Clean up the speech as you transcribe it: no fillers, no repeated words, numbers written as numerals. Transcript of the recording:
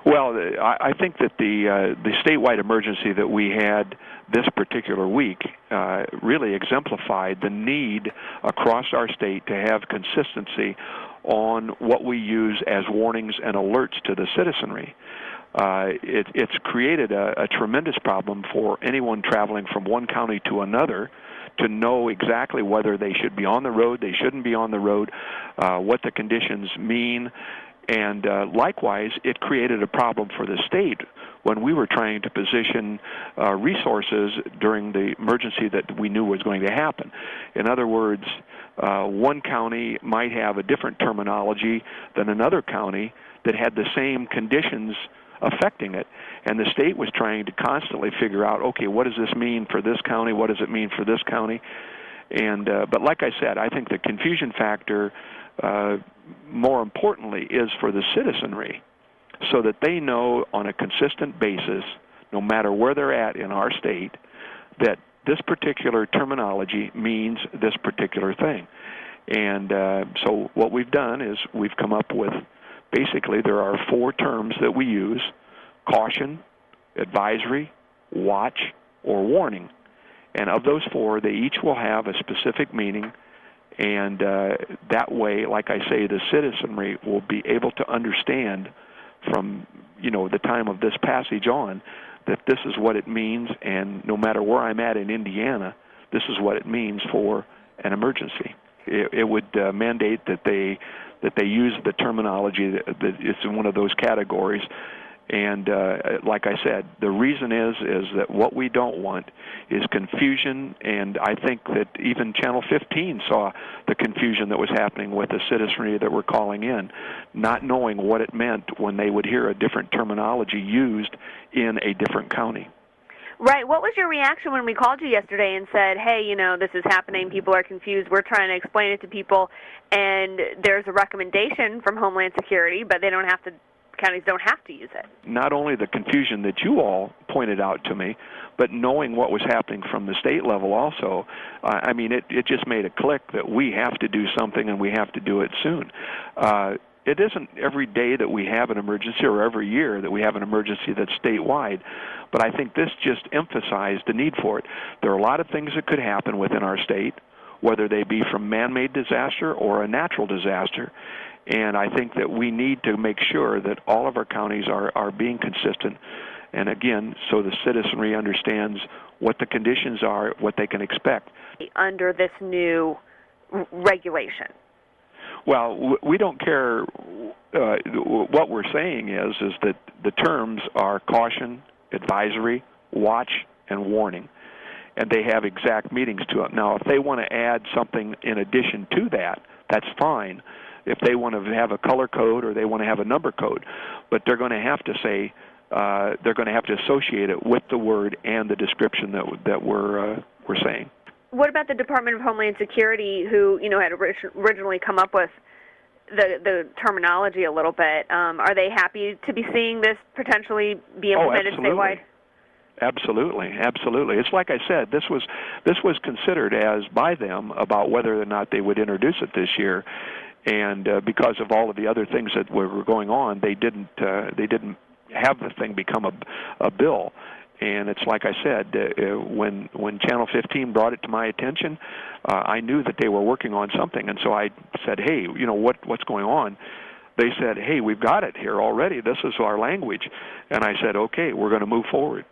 Well, I think that the statewide emergency that we had this particular week really exemplified the need across our state to have consistency on what we use as warnings and alerts to the citizenry. It's created a tremendous problem for anyone traveling from one county to another to know exactly whether they should be on the road, they shouldn't be on the road, what the conditions mean. And likewise, it created a problem for the state when we were trying to position resources during the emergency that we knew was going to happen. In other words, one county might have a different terminology than another county that had the same conditions affecting it, and the state was trying to constantly figure out, okay, what does this mean for this county? What does it mean for this county? And but like I said, I think the confusion factor, more importantly, is for the citizenry, so that they know on a consistent basis, no matter where they're at in our state, that this particular terminology means this particular thing. And so what we've done is we've come up with, basically there are 4 terms that we use: caution, advisory, watch, or warning. And of those 4, they each will have a specific meaning, and that way, like I say, the citizenry will be able to understand from, the time of this passage on, that this is what it means, and no matter where I'm at in Indiana, this is what it means for an emergency. It would mandate that they use the terminology that is in one of those categories. And like I said, the reason is that what we don't want is confusion, and I think that even Channel 15 saw the confusion that was happening with the citizenry that were calling in, not knowing what it meant when they would hear a different terminology used in a different county. Right. What was your reaction when we called you yesterday and said, hey, this is happening, people are confused, we're trying to explain it to people, and there's a recommendation from Homeland Security, but counties don't have to use it? Not only the confusion that you all pointed out to me, but knowing what was happening from the state level also, it just made a click that we have to do something, and we have to do it soon. It isn't every day that we have an emergency, or every year that we have an emergency that's statewide, but I think this just emphasized the need for it. There are a lot of things that could happen within our state, whether they be from man-made disaster or a natural disaster, and I think that we need to make sure that all of our counties are being consistent, and again, so the citizenry understands what the conditions are, what they can expect. Under this new regulation? Well, we don't care. What we're saying is that the terms are caution, advisory, watch, and warning, and they have exact meanings to it. Now, if they want to add something in addition to that, that's fine. If they want to have a color code or they want to have a number code, but they're going to have to say, they're going to have to associate it with the word and the description that we're saying. What about the Department of Homeland Security, who had originally come up with the terminology a little bit? Are they happy to be seeing this potentially be implemented statewide? Absolutely. It's like I said, this was considered as by them about whether or not they would introduce it this year, and because of all of the other things that were going on, they didn't have the thing become a bill. And it's like I said, when Channel 15 brought it to my attention, I knew that they were working on something, and so I said, hey, what's going on? They said, hey, we've got it here already. This is our language. And I said, okay, we're going to move forward.